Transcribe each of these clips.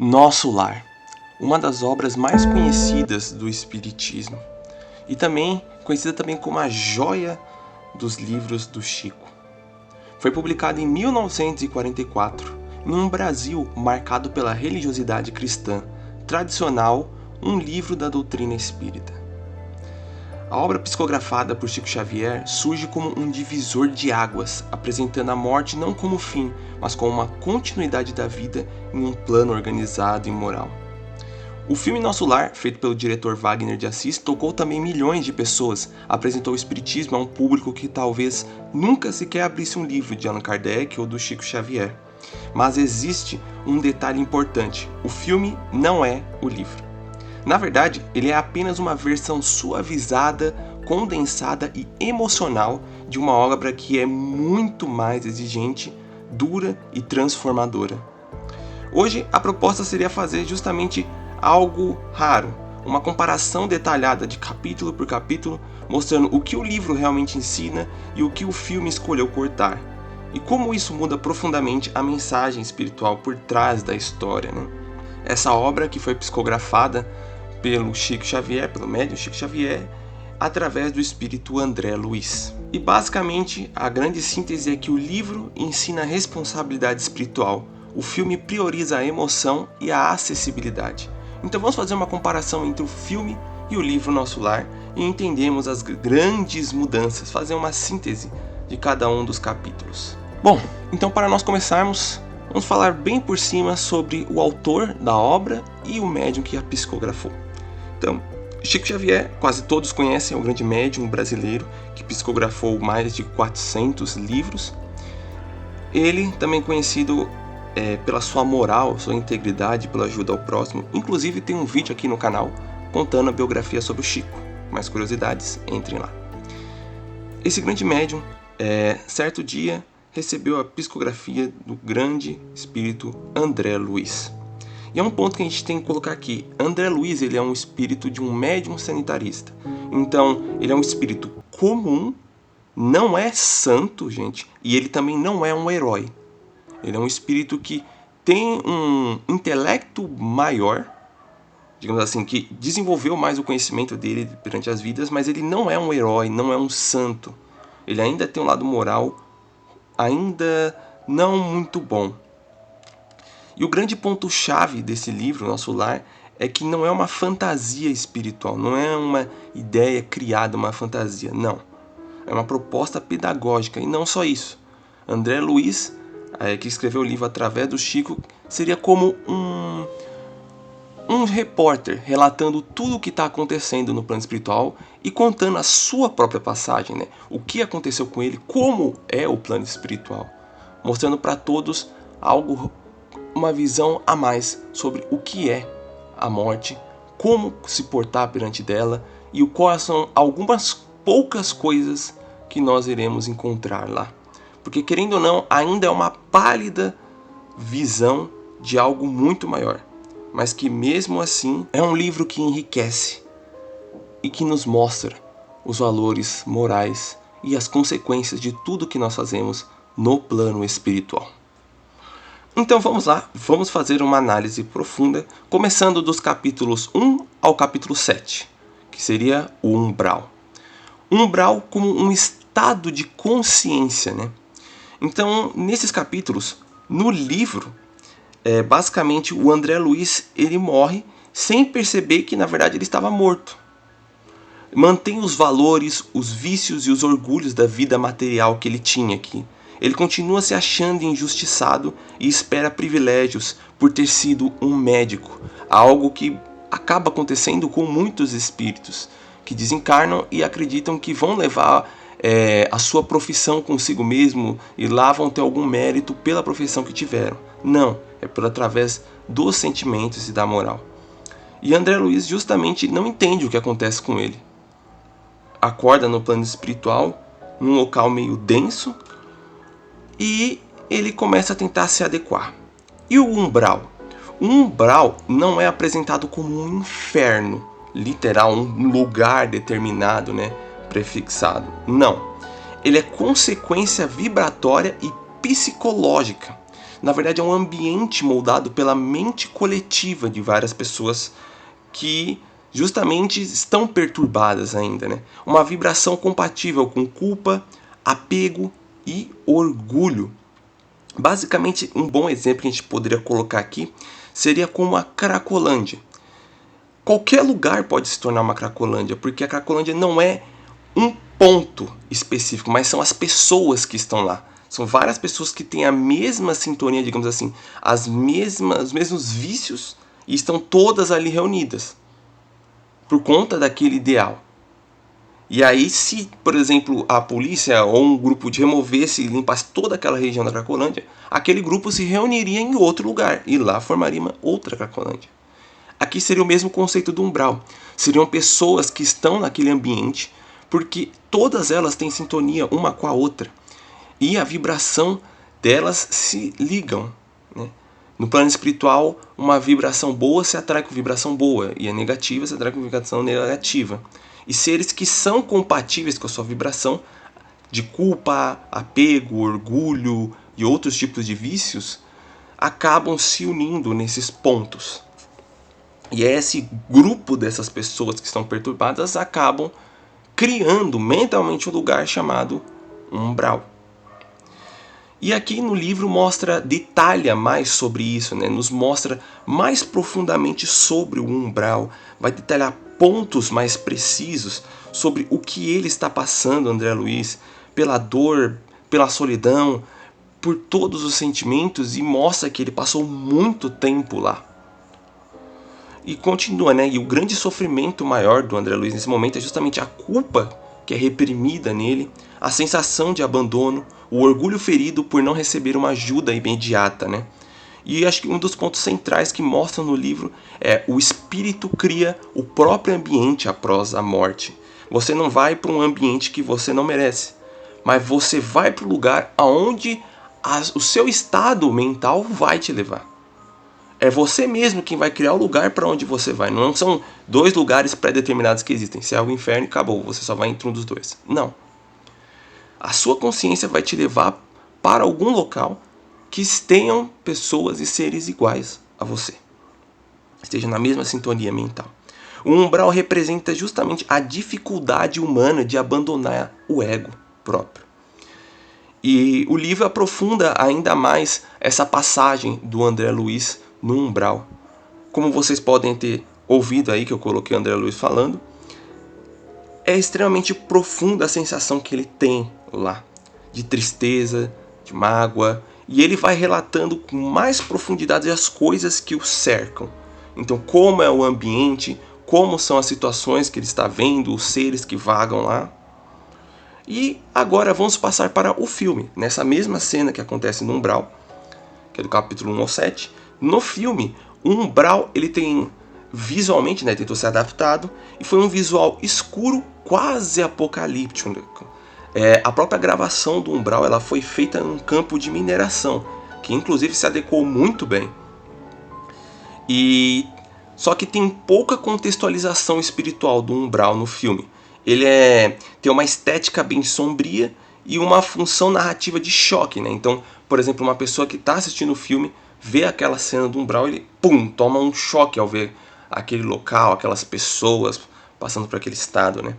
Nosso Lar, uma das obras mais conhecidas do Espiritismo e também conhecida também como a joia dos livros do Chico. Foi publicado em 1944, em um Brasil marcado pela religiosidade cristã tradicional, um livro da doutrina espírita. A obra psicografada por Chico Xavier surge como um divisor de águas, apresentando a morte não como fim, mas como uma continuidade da vida em um plano organizado e moral. O filme Nosso Lar, feito pelo diretor Wagner de Assis, tocou também milhões de pessoas, apresentou o espiritismo a um público que talvez nunca sequer abrisse um livro de Allan Kardec ou do Chico Xavier. Mas existe um detalhe importante: o filme não é o livro. Na verdade, ele é apenas uma versão suavizada, condensada e emocional de uma obra que é muito mais exigente, dura e transformadora. Hoje, a proposta seria fazer justamente algo raro, uma comparação detalhada de capítulo por capítulo, mostrando o que o livro realmente ensina e o que o filme escolheu cortar, e como isso muda profundamente a mensagem espiritual por trás da história, né? Essa obra que foi psicografada pelo Chico Xavier, pelo médium Chico Xavier, através do espírito André Luiz. E basicamente a grande síntese é que o livro ensina a responsabilidade espiritual, o filme prioriza a emoção e a acessibilidade. Então vamos fazer uma comparação entre o filme e o livro Nosso Lar e entendemos as grandes mudanças, fazer uma síntese de cada um dos capítulos. Bom, então para nós começarmos, vamos falar bem por cima sobre o autor da obra e o médium que a psicografou. Então, Chico Xavier, quase todos conhecem, é um grande médium brasileiro que psicografou mais de 400 livros. Ele também conhecido pela sua moral, sua integridade, pela ajuda ao próximo. Inclusive tem um vídeo aqui no canal contando a biografia sobre o Chico. Mais curiosidades, entrem lá. Esse grande médium, certo dia, recebeu a psicografia do grande espírito André Luiz. E é um ponto que a gente tem que colocar aqui. André Luiz, ele é um espírito de um médium sanitarista. Então, ele é um espírito comum, não é santo, gente, e ele também não é um herói. Ele é um espírito que tem um intelecto maior, digamos assim, que desenvolveu mais o conhecimento dele durante as vidas, mas ele não é um herói, não é um santo. Ele ainda tem um lado moral, ainda não muito bom. E o grande ponto-chave desse livro, Nosso Lar, é que não é uma fantasia espiritual, não é uma ideia criada, uma fantasia, não. É uma proposta pedagógica, e não só isso. André Luiz, que escreveu o livro através do Chico, seria como um repórter relatando tudo o que está acontecendo no plano espiritual e contando a sua própria passagem, né? O que aconteceu com ele, como é o plano espiritual, mostrando para todos uma visão a mais sobre o que é a morte, como se portar perante dela e quais são algumas poucas coisas que nós iremos encontrar lá. Porque, querendo ou não, ainda é uma pálida visão de algo muito maior, mas que mesmo assim é um livro que enriquece e que nos mostra os valores morais e as consequências de tudo que nós fazemos no plano espiritual. Então vamos lá, vamos fazer uma análise profunda, começando dos capítulos 1 ao capítulo 7, que seria o umbral. Umbral como um estado de consciência, né? Então, nesses capítulos, no livro, basicamente o André Luiz ele morre sem perceber que na verdade ele estava morto. Mantém os valores, os vícios e os orgulhos da vida material que ele tinha aqui. Ele continua se achando injustiçado e espera privilégios por ter sido um médico, algo que acaba acontecendo com muitos espíritos que desencarnam e acreditam que vão levar a sua profissão consigo mesmo e lá vão ter algum mérito pela profissão que tiveram. Não, é através dos sentimentos e da moral. E André Luiz justamente não entende o que acontece com ele. Acorda no plano espiritual, num local meio denso, e ele começa a tentar se adequar. E o umbral? O umbral não é apresentado como um inferno, literal, um lugar determinado, né, prefixado. Não. Ele é consequência vibratória e psicológica. na verdade é um ambiente moldado pela mente coletiva de várias pessoas que justamente estão perturbadas ainda, né? Uma vibração compatível com culpa, apego e orgulho. Basicamente, um bom exemplo que a gente poderia colocar aqui seria como a Cracolândia. Qualquer lugar pode se tornar uma Cracolândia, porque a Cracolândia não é um ponto específico, mas são as pessoas que estão lá. São várias pessoas que têm a mesma sintonia, digamos assim, os mesmos vícios e estão todas ali reunidas por conta daquele ideal. E aí, se, por exemplo, a polícia ou um grupo de removesse e limpasse toda aquela região da Cracolândia, aquele grupo se reuniria em outro lugar e lá formaria uma outra Cracolândia. Aqui seria o mesmo conceito do umbral. Seriam pessoas que estão naquele ambiente porque todas elas têm sintonia uma com a outra. E a vibração delas se ligam, né? No plano espiritual, uma vibração boa se atrai com vibração boa e a negativa se atrai com vibração negativa. E seres que são compatíveis com a sua vibração de culpa, apego, orgulho e outros tipos de vícios acabam se unindo nesses pontos. E esse grupo dessas pessoas que estão perturbadas acabam criando mentalmente um lugar chamado umbral. E aqui no livro detalha mais sobre isso, né? Nos mostra mais profundamente sobre o umbral, vai detalhar pontos mais precisos sobre o que ele está passando, André Luiz, pela dor, pela solidão, por todos os sentimentos e mostra que ele passou muito tempo lá. E continua, né? E o grande sofrimento maior do André Luiz nesse momento é justamente a culpa que é reprimida nele, a sensação de abandono, o orgulho ferido por não receber uma ajuda imediata, né? E acho que um dos pontos centrais que mostram no livro é o espírito cria o próprio ambiente após a morte. Você não vai para um ambiente que você não merece, mas você vai para o lugar aonde o seu estado mental vai te levar. É você mesmo quem vai criar o lugar para onde você vai. Não são dois lugares pré-determinados que existem. Céu e inferno e acabou. Você só vai entre um dos dois. Não. A sua consciência vai te levar para algum local que tenham pessoas e seres iguais a você. Estejam na mesma sintonia mental. O umbral representa justamente a dificuldade humana de abandonar o ego próprio. E o livro aprofunda ainda mais essa passagem do André Luiz no umbral. Como vocês podem ter ouvido aí que eu coloquei o André Luiz falando, é extremamente profunda a sensação que ele tem lá, de tristeza, de mágoa, e ele vai relatando com mais profundidade as coisas que o cercam. Então, como é o ambiente, como são as situações que ele está vendo, os seres que vagam lá. E agora vamos passar para o filme. Nessa mesma cena que acontece no umbral, que é do capítulo 1 ao 7, no filme, o umbral ele tem visualmente, né, tentou ser adaptado e foi um visual escuro, quase apocalíptico. A própria gravação do umbral ela foi feita num campo de mineração, que inclusive se adequou muito bem. E só que tem pouca contextualização espiritual do umbral no filme. Ele tem uma estética bem sombria e uma função narrativa de choque, né? Então, por exemplo, uma pessoa que está assistindo o filme vê aquela cena do umbral, ele toma um choque ao ver aquele local, aquelas pessoas passando por aquele estado, né?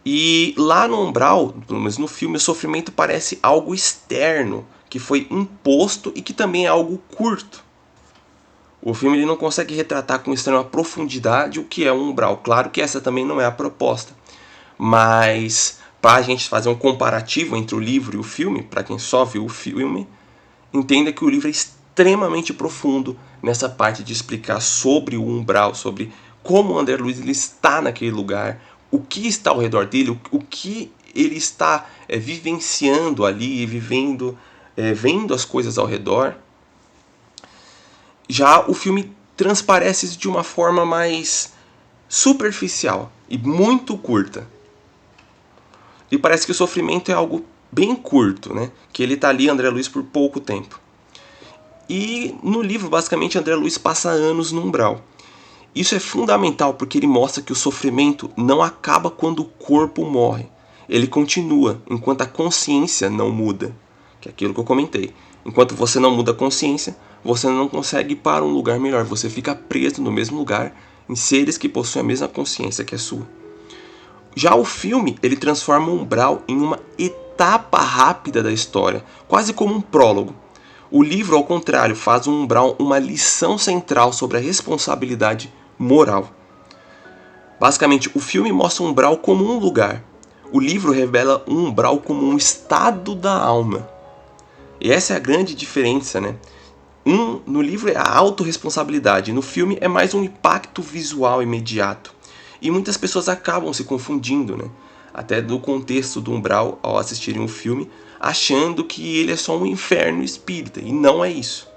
E lá no umbral, pelo menos no filme, o sofrimento parece algo externo, que foi imposto e que também é algo curto. O filme ele não consegue retratar com extrema profundidade o que é um umbral. Claro que essa também não é a proposta. Mas para a gente fazer um comparativo entre o livro e o filme, para quem só viu o filme, entenda que o livro é extremamente profundo nessa parte de explicar sobre o umbral, sobre como o André Luiz ele está naquele lugar, o que está ao redor dele, o que ele está vivenciando ali, vivendo, vendo as coisas ao redor. Já o filme transparece de uma forma mais superficial e muito curta. E parece que o sofrimento é algo bem curto, né? Que ele está ali, André Luiz, por pouco tempo. E no livro, basicamente, André Luiz passa anos no umbral. Isso é fundamental porque ele mostra que o sofrimento não acaba quando o corpo morre. Ele continua enquanto a consciência não muda, que é aquilo que eu comentei. Enquanto você não muda a consciência, você não consegue ir para um lugar melhor. Você fica preso no mesmo lugar, em seres que possuem a mesma consciência que a sua. Já o filme, ele transforma o umbral em uma etapa rápida da história, quase como um prólogo. O livro, ao contrário, faz o umbral uma lição central sobre a responsabilidade moral. Basicamente, o filme mostra o umbral como um lugar. O livro revela o umbral como um estado da alma. E essa é a grande diferença, né? No livro é a autorresponsabilidade, no filme é mais um impacto visual imediato. E muitas pessoas acabam se confundindo, né? Até do contexto do umbral ao assistirem um filme, achando que ele é só um inferno espírita, e não é isso.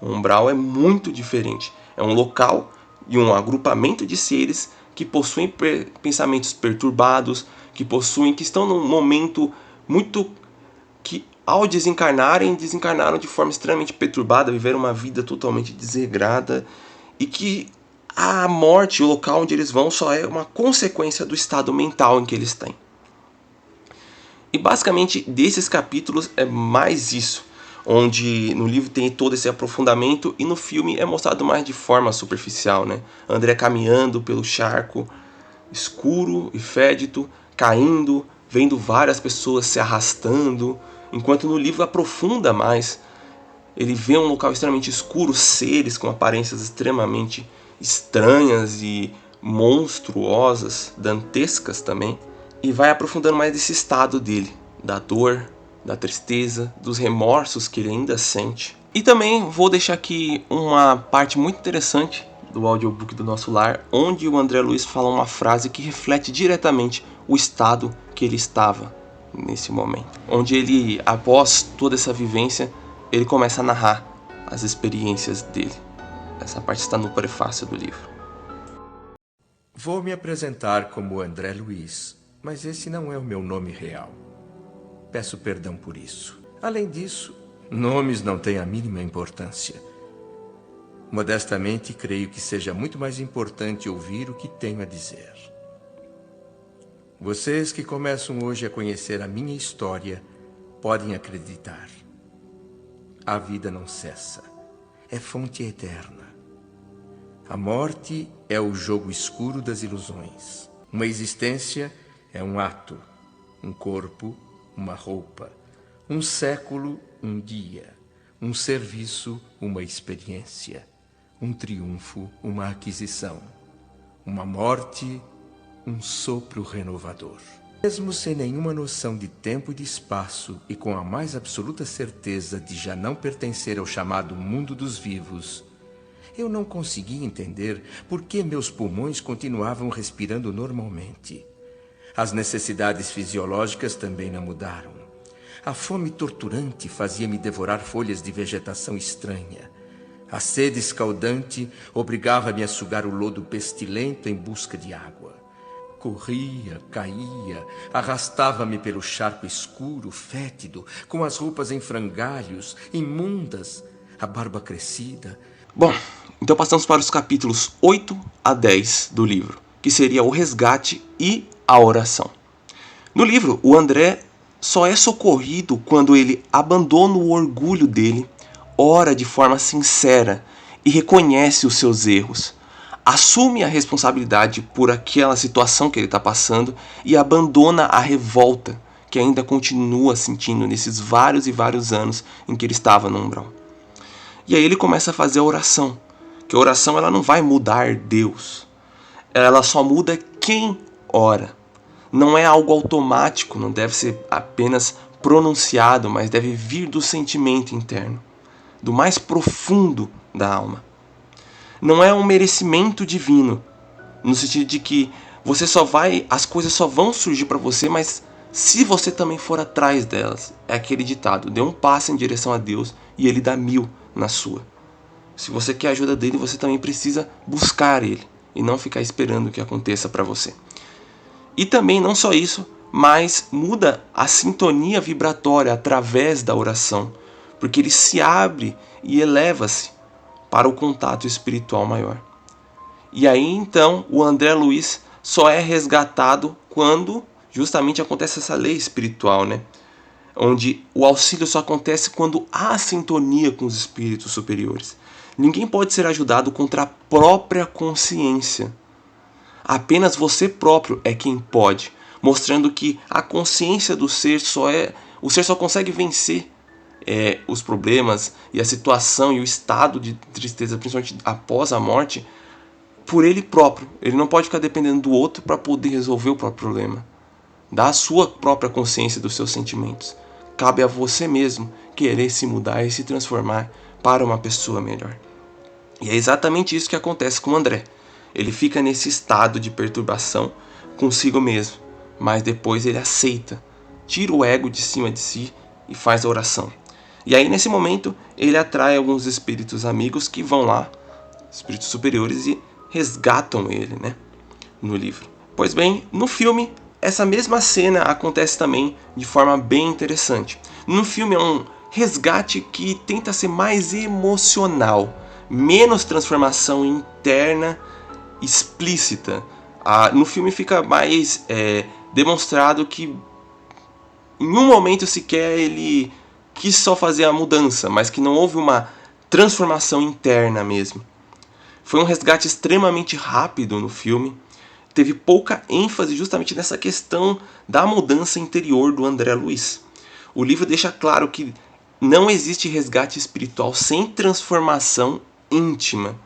O umbral é muito diferente. É um local e um agrupamento de seres que possuem pensamentos perturbados, que estão num momento muito que ao desencarnaram de forma extremamente perturbada, viveram uma vida totalmente desregrada e que a morte, o local onde eles vão, só é uma consequência do estado mental em que eles têm. E basicamente desses capítulos é mais isso, onde no livro tem todo esse aprofundamento e no filme é mostrado mais de forma superficial, né? André caminhando pelo charco escuro e fédido, caindo, vendo várias pessoas se arrastando, enquanto no livro aprofunda mais. Ele vê um local extremamente escuro, seres com aparências extremamente estranhas e monstruosas, dantescas também, e vai aprofundando mais esse estado dele, da dor, da tristeza, dos remorsos que ele ainda sente. E também vou deixar aqui uma parte muito interessante do audiobook do Nosso Lar, onde o André Luiz fala uma frase que reflete diretamente o estado que ele estava nesse momento. Onde ele, após toda essa vivência, ele começa a narrar as experiências dele. Essa parte está no prefácio do livro. Vou me apresentar como André Luiz, mas esse não é o meu nome real. Peço perdão por isso. Além disso, nomes não têm a mínima importância. Modestamente, creio que seja muito mais importante ouvir o que tenho a dizer. Vocês que começam hoje a conhecer a minha história podem acreditar. A vida não cessa. É fonte eterna. A morte é o jogo escuro das ilusões. Uma existência é um ato, um corpo, uma roupa, um século, um dia, um serviço, uma experiência, um triunfo, uma aquisição, uma morte, um sopro renovador. Mesmo sem nenhuma noção de tempo e de espaço e com a mais absoluta certeza de já não pertencer ao chamado mundo dos vivos, eu não conseguia entender por que meus pulmões continuavam respirando normalmente. As necessidades fisiológicas também não mudaram. A fome torturante fazia-me devorar folhas de vegetação estranha. A sede escaldante obrigava-me a sugar o lodo pestilento em busca de água. Corria, caía, arrastava-me pelo charco escuro, fétido, com as roupas em frangalhos, imundas, a barba crescida. Bom, então passamos para os capítulos 8 a 10 do livro, que seria o resgate e a oração. No livro, o André só é socorrido quando ele abandona o orgulho dele, ora de forma sincera e reconhece os seus erros, assume a responsabilidade por aquela situação que ele está passando e abandona a revolta que ainda continua sentindo nesses vários e vários anos em que ele estava no umbral. E aí ele começa a fazer a oração, que a oração ela não vai mudar Deus, ela só muda quem ora. Não é algo automático, não deve ser apenas pronunciado, mas deve vir do sentimento interno, do mais profundo da alma. Não é um merecimento divino, no sentido de que as coisas só vão surgir para você, mas se você também for atrás delas. É aquele ditado, dê um passo em direção a Deus e Ele dá 1000 na sua. Se você quer a ajuda dele, você também precisa buscar Ele e não ficar esperando que aconteça para você. E também não só isso, mas muda a sintonia vibratória através da oração, porque ele se abre e eleva-se para o contato espiritual maior. E aí então o André Luiz só é resgatado quando justamente acontece essa lei espiritual, né? onde o auxílio só acontece quando há sintonia com os espíritos superiores. Ninguém pode ser ajudado contra a própria consciência. Apenas você próprio é quem pode, mostrando que a consciência do ser o ser só consegue vencer os problemas e a situação e o estado de tristeza, principalmente após a morte, por ele próprio. Ele não pode ficar dependendo do outro para poder resolver o próprio problema. Da sua própria consciência dos seus sentimentos. Cabe a você mesmo querer se mudar e se transformar para uma pessoa melhor. E é exatamente isso que acontece com o André. Ele fica nesse estado de perturbação consigo mesmo, mas depois ele aceita, tira o ego de cima de si e faz a oração. E aí nesse momento ele atrai alguns espíritos amigos que vão lá, espíritos superiores, e resgatam ele, né, no livro. Pois bem, no filme essa mesma cena acontece também de forma bem interessante. No filme é um resgate que tenta ser mais emocional, menos transformação interna explícita. No filme fica mais demonstrado que em um momento sequer ele quis só fazer a mudança, mas que não houve uma transformação interna mesmo. Foi um resgate extremamente rápido no filme. Teve pouca ênfase justamente nessa questão da mudança interior do André Luiz. O livro deixa claro que não existe resgate espiritual sem transformação íntima.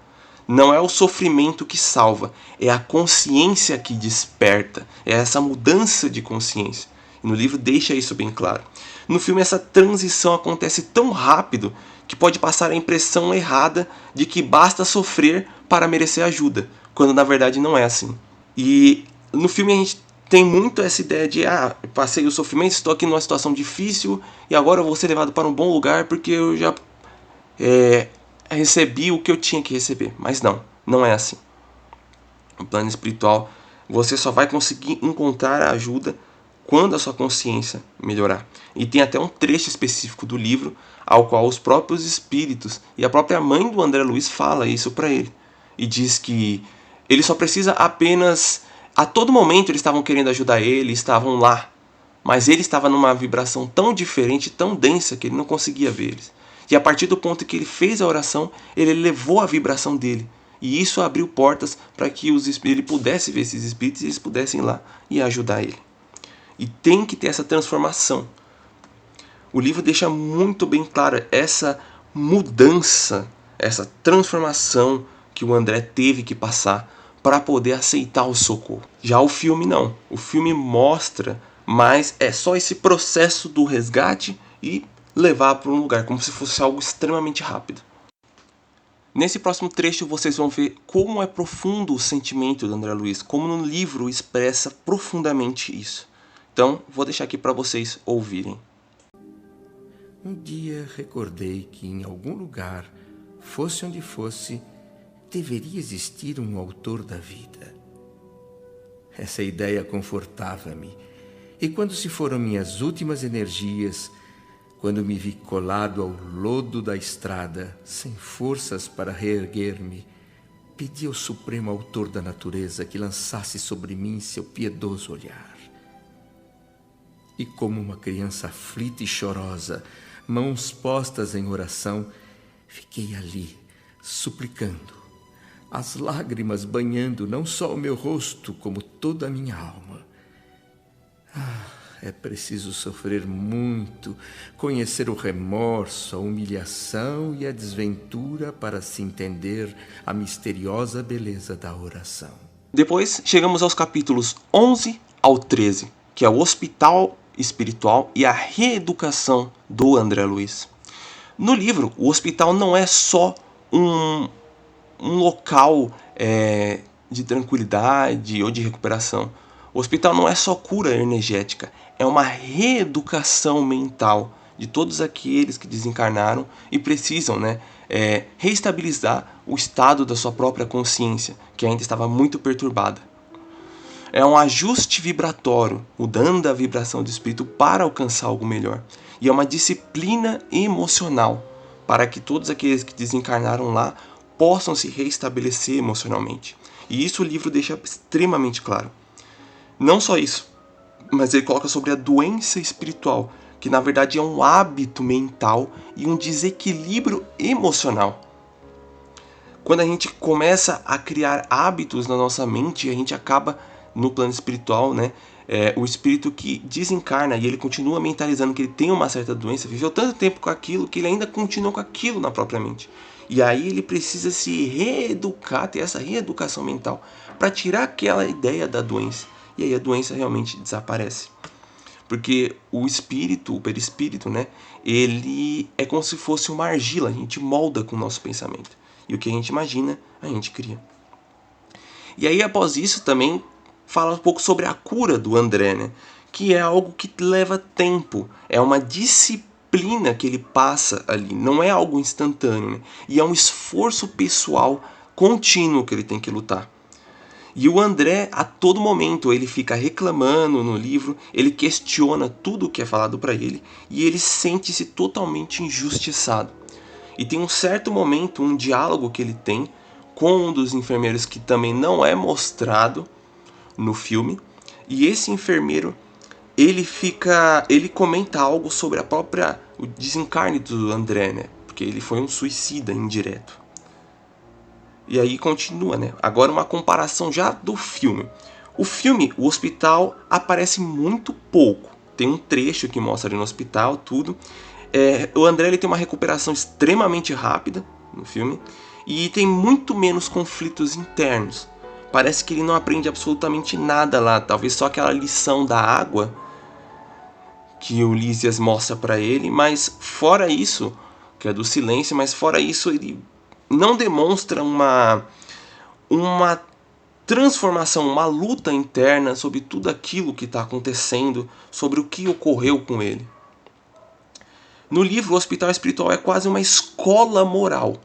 Não é o sofrimento que salva, é a consciência que desperta, é essa mudança de consciência. E no livro deixa isso bem claro. No filme essa transição acontece tão rápido que pode passar a impressão errada de que basta sofrer para merecer ajuda, quando na verdade não é assim. E no filme a gente tem muito essa ideia de passei o sofrimento, estou aqui numa situação difícil e agora eu vou ser levado para um bom lugar porque eu já recebi o que eu tinha que receber. Mas não é assim. No plano espiritual, você só vai conseguir encontrar a ajuda quando a sua consciência melhorar. E tem até um trecho específico do livro ao qual os próprios espíritos e a própria mãe do André Luiz fala isso para ele. E diz que ele só precisa apenas... A todo momento eles estavam querendo ajudar ele, estavam lá. Mas ele estava numa vibração tão diferente, tão densa, que ele não conseguia ver eles. E a partir do ponto que ele fez a oração, ele elevou a vibração dele. E isso abriu portas para que ele pudesse ver esses espíritos e eles pudessem ir lá e ajudar ele. E tem que ter essa transformação. O livro deixa muito bem clara essa mudança, essa transformação que o André teve que passar para poder aceitar o socorro. Já o filme não. O filme mostra, mas é só esse processo do resgate e levar para um lugar, como se fosse algo extremamente rápido. Nesse próximo trecho vocês vão ver como é profundo o sentimento do André Luiz, como no livro expressa profundamente isso. Então, vou deixar aqui para vocês ouvirem. Um dia recordei que em algum lugar, fosse onde fosse, deveria existir um autor da vida. Essa ideia confortava-me, e quando se foram minhas últimas energias, quando me vi colado ao lodo da estrada, sem forças para reerguer-me, pedi ao Supremo Autor da natureza que lançasse sobre mim seu piedoso olhar. E como uma criança aflita e chorosa, mãos postas em oração, fiquei ali, suplicando, as lágrimas banhando não só o meu rosto, como toda a minha alma. É preciso sofrer muito, conhecer o remorso, a humilhação e a desventura para se entender a misteriosa beleza da oração. Depois chegamos aos capítulos 11 ao 13, que é o hospital espiritual e a reeducação do André Luiz. No livro, o hospital não é só um local de tranquilidade ou de recuperação. O hospital não é só cura energética, é uma reeducação mental de todos aqueles que desencarnaram e precisam reestabilizar o estado da sua própria consciência, que ainda estava muito perturbada. É um ajuste vibratório, mudando a vibração do espírito para alcançar algo melhor. E é uma disciplina emocional, para que todos aqueles que desencarnaram lá possam se reestabelecer emocionalmente. E isso o livro deixa extremamente claro. Não só isso, mas ele coloca sobre a doença espiritual, que na verdade é um hábito mental e um desequilíbrio emocional. Quando a gente começa a criar hábitos na nossa mente, a gente acaba no plano espiritual, né? O espírito que desencarna e ele continua mentalizando que ele tem uma certa doença, viveu tanto tempo com aquilo que ele ainda continua com aquilo na própria mente. E aí ele precisa se reeducar, ter essa reeducação mental para tirar aquela ideia da doença. E aí a doença realmente desaparece. Porque o espírito, o perispírito, né? Ele é como se fosse uma argila, a gente molda com o nosso pensamento. E o que a gente imagina, a gente cria. E aí após isso também fala um pouco sobre a cura do André, né? Que é algo que leva tempo, é uma disciplina que ele passa ali, não é algo instantâneo, né? E é um esforço pessoal contínuo que ele tem que lutar. E o André, a todo momento, ele fica reclamando no livro, ele questiona tudo o que é falado para ele e ele sente-se totalmente injustiçado. E tem um certo momento, um diálogo que ele tem com um dos enfermeiros que também não é mostrado no filme. E esse enfermeiro, ele comenta algo sobre o desencarne do André, né? Porque ele foi um suicida indireto. E aí continua, né? Agora uma comparação já do filme. O filme, o hospital aparece muito pouco. Tem um trecho que mostra ali no hospital, tudo. O André ele tem uma recuperação extremamente rápida no filme. E tem muito menos conflitos internos. Parece que ele não aprende absolutamente nada lá. Talvez só aquela lição da água que o Lísias mostra para ele. Mas fora isso, que é do silêncio, mas fora isso ele não demonstra uma transformação, uma luta interna sobre tudo aquilo que está acontecendo, sobre o que ocorreu com ele. No livro, o hospital espiritual é quase uma escola moral.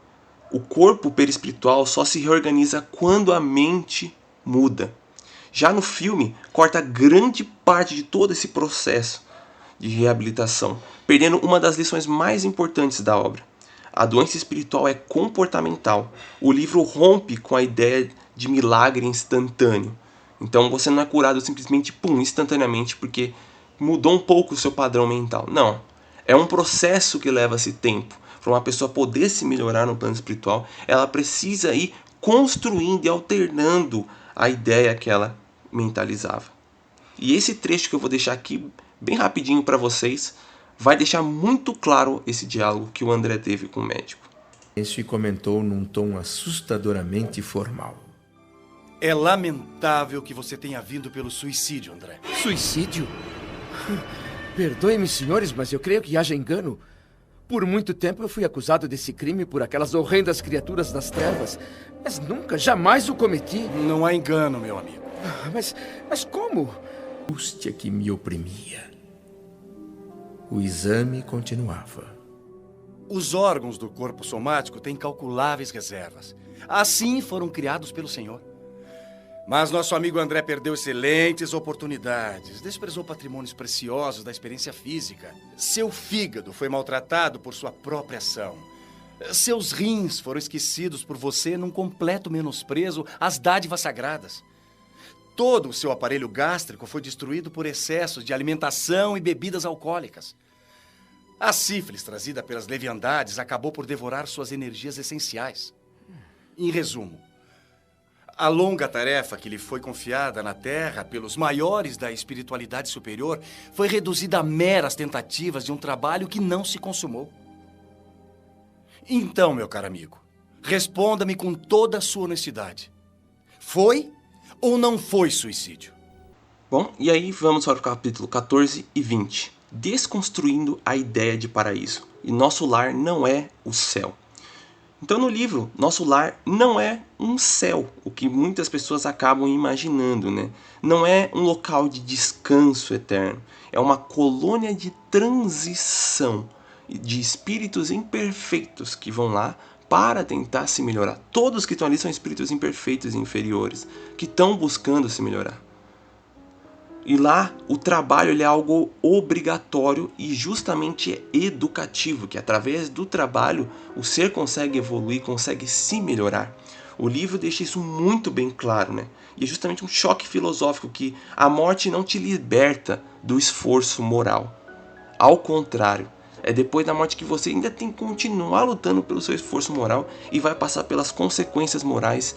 O corpo perispiritual só se reorganiza quando a mente muda. Já no filme, corta grande parte de todo esse processo de reabilitação, perdendo uma das lições mais importantes da obra. A doença espiritual é comportamental. O livro rompe com a ideia de milagre instantâneo. Então você não é curado simplesmente instantaneamente porque mudou um pouco o seu padrão mental. Não. É um processo que leva-se tempo. Para uma pessoa poder se melhorar no plano espiritual, ela precisa ir construindo e alternando a ideia que ela mentalizava. E esse trecho que eu vou deixar aqui bem rapidinho para vocês vai deixar muito claro esse diálogo que o André teve com o médico. Esse comentou num tom assustadoramente formal. É lamentável que você tenha vindo pelo suicídio, André. Suicídio? Perdoe-me, senhores, mas eu creio que haja engano. Por muito tempo eu fui acusado desse crime por aquelas horrendas criaturas das trevas, mas nunca, jamais o cometi. Não há engano, meu amigo. Mas como? A angústia que me oprimia. O exame continuava. Os órgãos do corpo somático têm calculáveis reservas. Assim foram criados pelo Senhor. Mas nosso amigo André perdeu excelentes oportunidades, desprezou patrimônios preciosos da experiência física. Seu fígado foi maltratado por sua própria ação. Seus rins foram esquecidos por você num completo menosprezo às dádivas sagradas. Todo o seu aparelho gástrico foi destruído por excessos de alimentação e bebidas alcoólicas. A sífilis trazida pelas leviandades acabou por devorar suas energias essenciais. Em resumo, a longa tarefa que lhe foi confiada na Terra pelos maiores da espiritualidade superior foi reduzida a meras tentativas de um trabalho que não se consumou. Então, meu caro amigo, responda-me com toda a sua honestidade. Foi ou não foi suicídio? Bom, e aí vamos para o capítulo 14 e 20. Desconstruindo a ideia de paraíso. E nosso lar não é o céu. Então no livro, nosso lar não é um céu, o que muitas pessoas acabam imaginando, né? Não é um local de descanso eterno. É uma colônia de transição de espíritos imperfeitos que vão lá para tentar se melhorar. Todos que estão ali são espíritos imperfeitos e inferiores, que estão buscando se melhorar. E lá o trabalho ele é algo obrigatório e justamente educativo, que através do trabalho o ser consegue evoluir, consegue se melhorar. O livro deixa isso muito bem claro, né? E é justamente um choque filosófico que a morte não te liberta do esforço moral. Ao contrário, é depois da morte que você ainda tem que continuar lutando pelo seu esforço moral e vai passar pelas consequências morais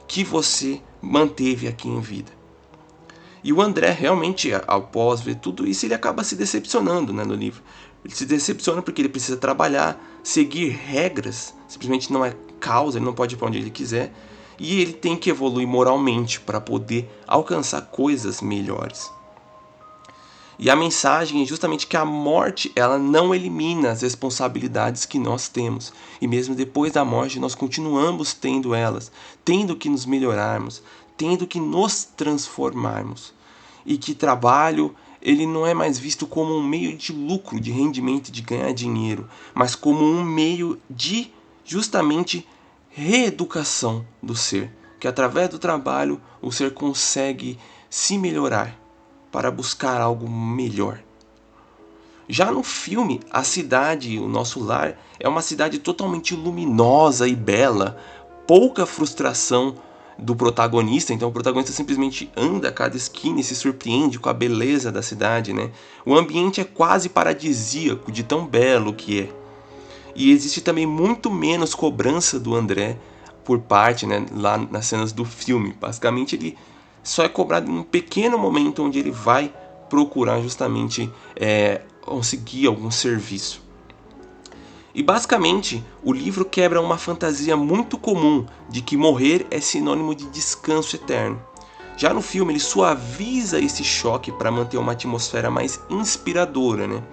que você manteve aqui em vida. E o André realmente, após ver tudo isso, ele acaba se decepcionando, né, no livro. Ele se decepciona porque ele precisa trabalhar, seguir regras, simplesmente não é causa, ele não pode ir para onde ele quiser. E ele tem que evoluir moralmente para poder alcançar coisas melhores. E a mensagem é justamente que a morte, ela não elimina as responsabilidades que nós temos. E mesmo depois da morte, nós continuamos tendo elas, tendo que nos melhorarmos, tendo que nos transformarmos. E que trabalho, ele não é mais visto como um meio de lucro, de rendimento, de ganhar dinheiro, mas como um meio de, justamente, reeducação do ser. Que através do trabalho, o ser consegue se melhorar para buscar algo melhor. Já no filme, a cidade, o nosso lar, é uma cidade totalmente luminosa e bela, pouca frustração do protagonista, então o protagonista simplesmente anda a cada esquina e se surpreende com a beleza da cidade, né? O ambiente é quase paradisíaco de tão belo que é. E existe também muito menos cobrança do André por parte, né, lá nas cenas do filme. Basicamente ele só é cobrado em um pequeno momento onde ele vai procurar justamente conseguir algum serviço. E basicamente o livro quebra uma fantasia muito comum de que morrer é sinônimo de descanso eterno. Já no filme ele suaviza esse choque para manter uma atmosfera mais inspiradora, né?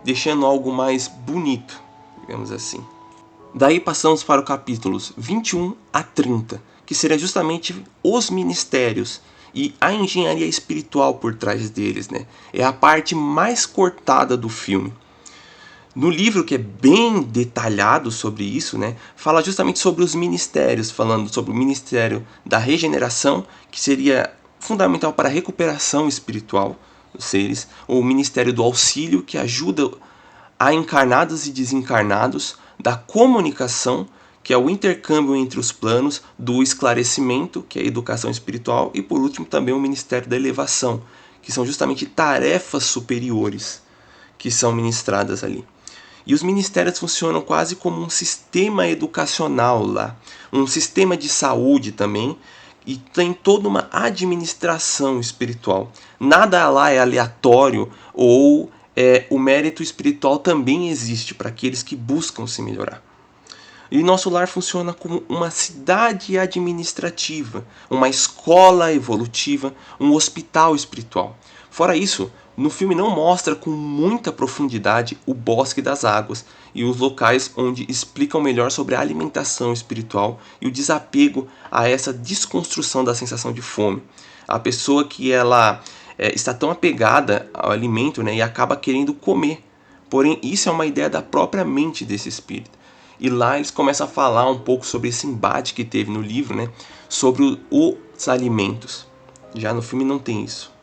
Deixando algo mais bonito, digamos assim. Daí passamos para os capítulos 21 a 30, que seria justamente os ministérios e a engenharia espiritual por trás deles, né? É a parte mais cortada do filme. No livro, que é bem detalhado sobre isso, né, fala justamente sobre os ministérios, falando sobre o ministério da regeneração, que seria fundamental para a recuperação espiritual dos seres, ou o ministério do auxílio, que ajuda a encarnados e desencarnados, da comunicação, que é o intercâmbio entre os planos, do esclarecimento, que é a educação espiritual, e por último também o ministério da elevação, que são justamente tarefas superiores que são ministradas ali. E os ministérios funcionam quase como um sistema educacional lá, um sistema de saúde também, e tem toda uma administração espiritual. Nada lá é aleatório, ou o mérito espiritual também existe para aqueles que buscam se melhorar. E nosso lar funciona como uma cidade administrativa, uma escola evolutiva, um hospital espiritual. Fora isso, no filme não mostra com muita profundidade o Bosque das Águas e os locais onde explicam melhor sobre a alimentação espiritual e o desapego a essa desconstrução da sensação de fome. A pessoa que ela está tão apegada ao alimento, né, e acaba querendo comer. Porém, isso é uma ideia da própria mente desse espírito. E lá eles começam a falar um pouco sobre esse embate que teve no livro, né, sobre os alimentos. Já no filme não tem isso.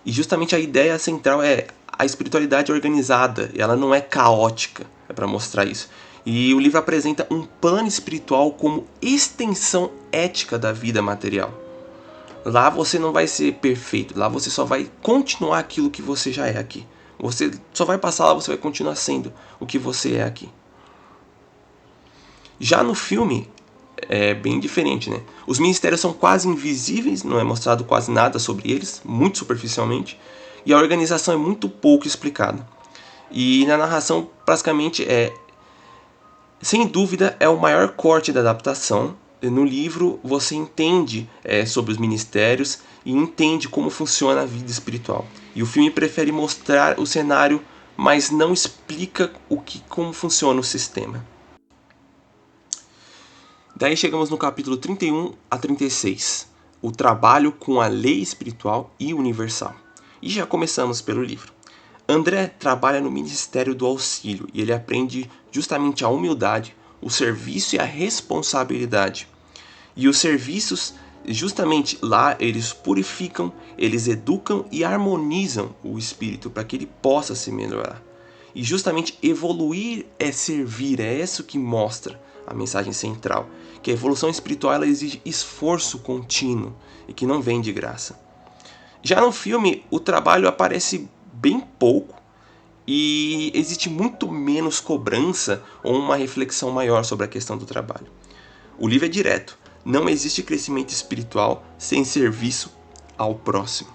E justamente a ideia central é a espiritualidade organizada, ela não é caótica, é para mostrar isso. E o livro apresenta um plano espiritual como extensão ética da vida material. Lá você não vai ser perfeito, lá você só vai continuar aquilo que você já é aqui. Você só vai passar lá, você vai continuar sendo o que você é aqui. Já no filme é bem diferente, né? Os ministérios são quase invisíveis, não é mostrado quase nada sobre eles, muito superficialmente, e a organização é muito pouco explicada. E na narração, praticamente, sem dúvida, é o maior corte da adaptação. No livro, você entende sobre os ministérios e entende como funciona a vida espiritual. E o filme prefere mostrar o cenário, mas não explica como funciona o sistema. Daí chegamos no capítulo 31 a 36, o trabalho com a lei espiritual e universal. E já começamos pelo livro. André trabalha no Ministério do Auxílio e ele aprende justamente a humildade, o serviço e a responsabilidade. E os serviços, justamente lá, eles purificam, eles educam e harmonizam o espírito para que ele possa se melhorar. E justamente evoluir é servir, é isso que mostra a mensagem central, que a evolução espiritual ela exige esforço contínuo e que não vem de graça. Já no filme, o trabalho aparece bem pouco e existe muito menos cobrança ou uma reflexão maior sobre a questão do trabalho. O livro é direto. Não existe crescimento espiritual sem serviço ao próximo.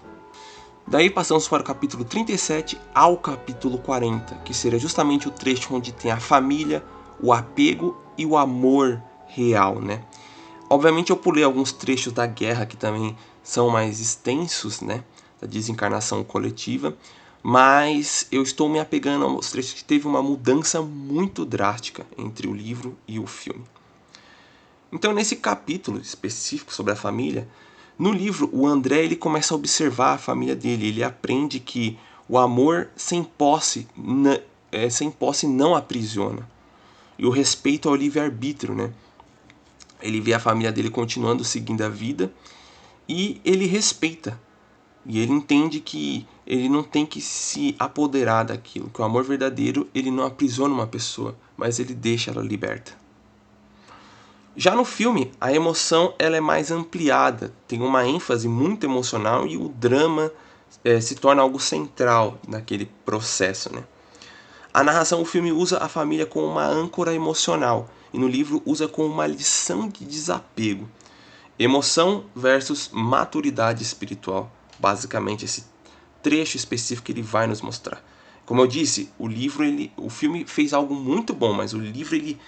Daí passamos para o capítulo 37 ao capítulo 40, que seria justamente o trecho onde tem a família, o apego e o amor real, né? Obviamente eu pulei alguns trechos da guerra que também são mais extensos, né? Da desencarnação coletiva, mas eu estou me apegando aos trechos que teve uma mudança muito drástica entre o livro e o filme. Então, nesse capítulo específico sobre a família, no livro o André ele começa a observar a família dele. Ele aprende que o amor sem posse não aprisiona. E o respeito ao livre-arbítrio, né? Ele vê a família dele continuando seguindo a vida e ele respeita. E ele entende que ele não tem que se apoderar daquilo, que o amor verdadeiro ele não aprisiona uma pessoa, mas ele deixa ela liberta. Já no filme, a emoção ela é mais ampliada, tem uma ênfase muito emocional e o drama se torna algo central naquele processo, né? A narração do filme usa a família como uma âncora emocional e no livro usa como uma lição de desapego. Emoção versus maturidade espiritual. Basicamente, esse trecho específico que ele vai nos mostrar. Como eu disse, o filme fez algo muito bom, mas o livro ele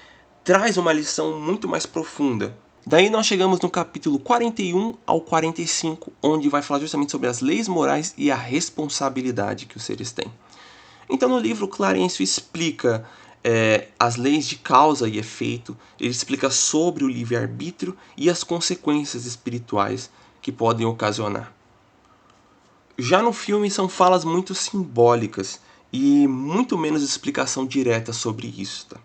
traz uma lição muito mais profunda. Daí nós chegamos no capítulo 41 ao 45, onde vai falar justamente sobre as leis morais e a responsabilidade que os seres têm. Então no livro Clarencio explica as leis de causa e efeito, ele explica sobre o livre-arbítrio e as consequências espirituais que podem ocasionar. Já no filme são falas muito simbólicas e muito menos explicação direta sobre isso. Tá?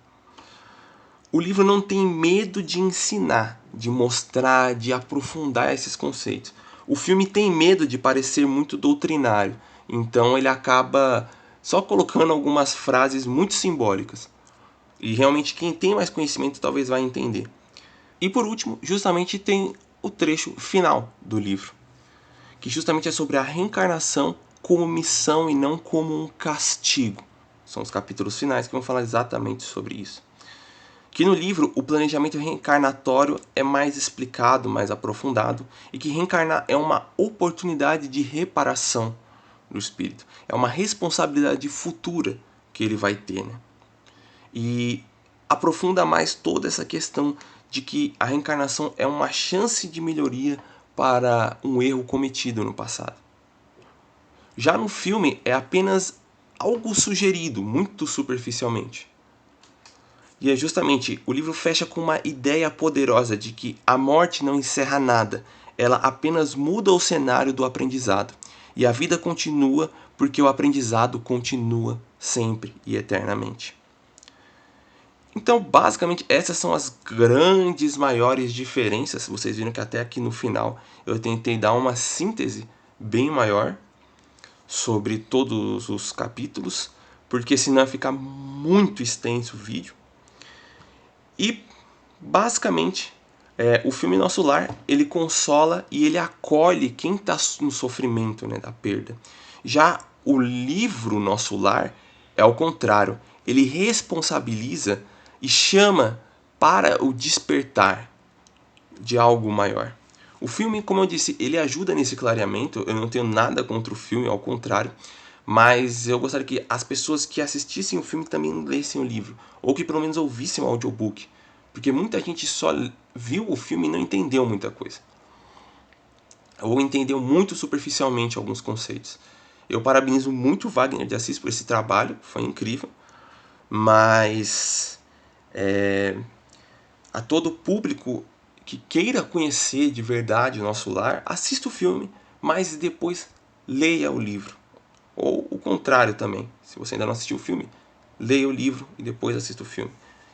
O livro não tem medo de ensinar, de mostrar, de aprofundar esses conceitos. O filme tem medo de parecer muito doutrinário, então ele acaba só colocando algumas frases muito simbólicas. E realmente quem tem mais conhecimento talvez vai entender. E por último, justamente tem o trecho final do livro, que justamente é sobre a reencarnação como missão e não como um castigo. São os capítulos finais que vão falar exatamente sobre isso. Que no livro o planejamento reencarnatório é mais explicado, mais aprofundado, e que reencarnar é uma oportunidade de reparação do espírito. É uma responsabilidade futura que ele vai ter, né? E aprofunda mais toda essa questão de que a reencarnação é uma chance de melhoria para um erro cometido no passado. Já no filme é apenas algo sugerido, muito superficialmente. E é justamente, o livro fecha com uma ideia poderosa de que a morte não encerra nada, ela apenas muda o cenário do aprendizado. E a vida continua porque o aprendizado continua sempre e eternamente. Então, basicamente, essas são as grandes, maiores diferenças. Vocês viram que até aqui no final eu tentei dar uma síntese bem maior sobre todos os capítulos, porque senão ia ficar muito extenso o vídeo. E, basicamente, o filme Nosso Lar, ele consola e ele acolhe quem está no sofrimento, né, da perda. Já o livro Nosso Lar é ao contrário. Ele responsabiliza e chama para o despertar de algo maior. O filme, como eu disse, ele ajuda nesse clareamento. Eu não tenho nada contra o filme, ao contrário. Mas eu gostaria que as pessoas que assistissem o filme também lessem o livro. Ou que pelo menos ouvissem o audiobook. Porque muita gente só viu o filme e não entendeu muita coisa. Ou entendeu muito superficialmente alguns conceitos. Eu parabenizo muito o Wagner de Assis por esse trabalho. Foi incrível. Mas a todo público que queira conhecer de verdade o Nosso Lar, assista o filme, mas depois leia o livro. Ou o contrário também. Se você ainda não assistiu o filme, leia o livro e depois assista o filme.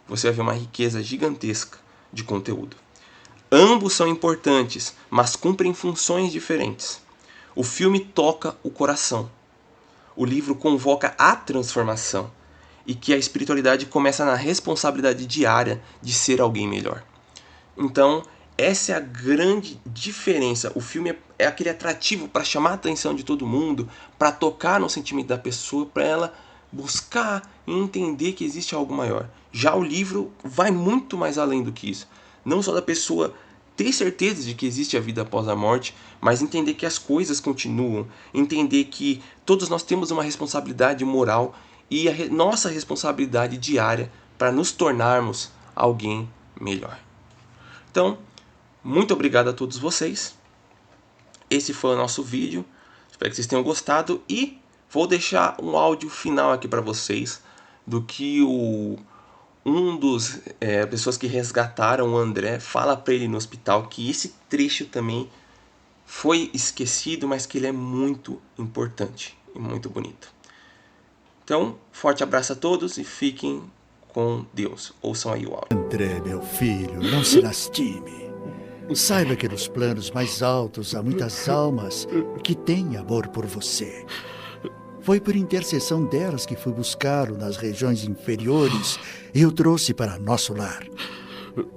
Você vai ver uma riqueza gigantesca de conteúdo. Ambos são importantes, mas cumprem funções diferentes. O filme toca o coração. O livro convoca a transformação. E que a espiritualidade começa na responsabilidade diária de ser alguém melhor. Então, essa é a grande diferença. O filme é aquele atrativo para chamar a atenção de todo mundo, para tocar no sentimento da pessoa, para ela buscar e entender que existe algo maior. Já o livro vai muito mais além do que isso. Não só da pessoa ter certeza de que existe a vida após a morte, mas entender que as coisas continuam, entender que todos nós temos uma responsabilidade moral e a nossa responsabilidade diária para nos tornarmos alguém melhor. Então, muito obrigado a todos vocês. Esse foi o nosso vídeo. Espero que vocês tenham gostado e vou deixar um áudio final aqui para vocês do que um dos pessoas que resgataram o André fala para ele no hospital, que esse trecho também foi esquecido, mas que ele é muito importante e muito bonito. Então, forte abraço a todos e fiquem com Deus. Ouçam aí o áudio. André, meu filho, não se lastime. Saiba que nos planos mais altos há muitas almas que têm amor por você. Foi por intercessão delas que fui buscá-lo nas regiões inferiores e o trouxe para nosso lar.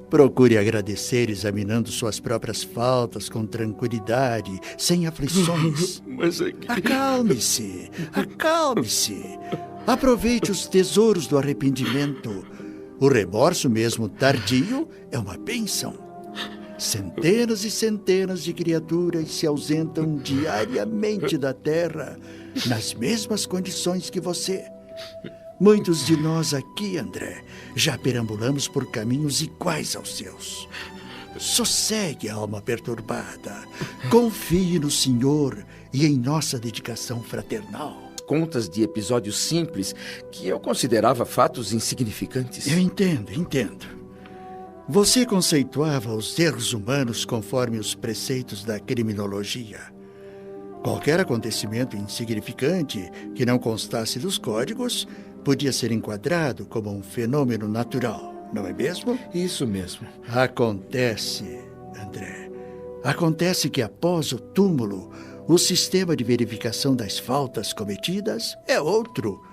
Procure agradecer examinando suas próprias faltas com tranquilidade, sem aflições. Mas é que... Acalme-se, acalme-se. Aproveite os tesouros do arrependimento. O remorso, mesmo tardio, é uma bênção. Centenas e centenas de criaturas se ausentam diariamente da Terra, nas mesmas condições que você. Muitos de nós aqui, André, já perambulamos por caminhos iguais aos seus. Sossegue a alma perturbada. Confie no Senhor e em nossa dedicação fraternal. Contas de episódios simples que eu considerava fatos insignificantes. Eu entendo. Você conceituava os erros humanos conforme os preceitos da criminologia. Qualquer acontecimento insignificante que não constasse dos códigos podia ser enquadrado como um fenômeno natural, não é mesmo? Isso mesmo. Acontece, André. Acontece que após o túmulo, o sistema de verificação das faltas cometidas é outro.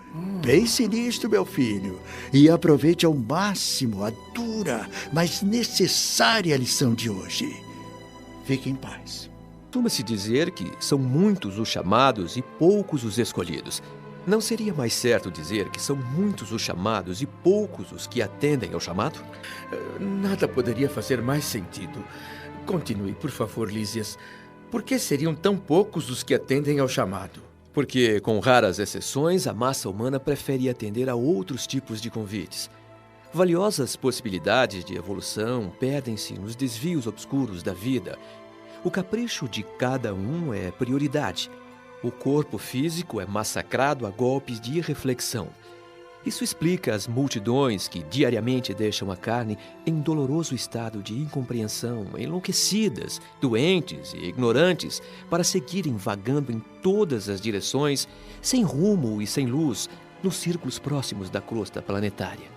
Pense nisto, meu filho, e aproveite ao máximo a dura, mas necessária lição de hoje. Fique em paz. Costuma-se dizer que são muitos os chamados e poucos os escolhidos. Não seria mais certo dizer que são muitos os chamados e poucos os que atendem ao chamado? Nada poderia fazer mais sentido. Continue, por favor, Lísias. Por que seriam tão poucos os que atendem ao chamado? Porque, com raras exceções, a massa humana prefere atender a outros tipos de convites. Valiosas possibilidades de evolução perdem-se nos desvios obscuros da vida. O capricho de cada um é prioridade. O corpo físico é massacrado a golpes de irreflexão. Isso explica as multidões que diariamente deixam a carne em doloroso estado de incompreensão, enlouquecidas, doentes e ignorantes, para seguirem vagando em todas as direções, sem rumo e sem luz, nos círculos próximos da crosta planetária.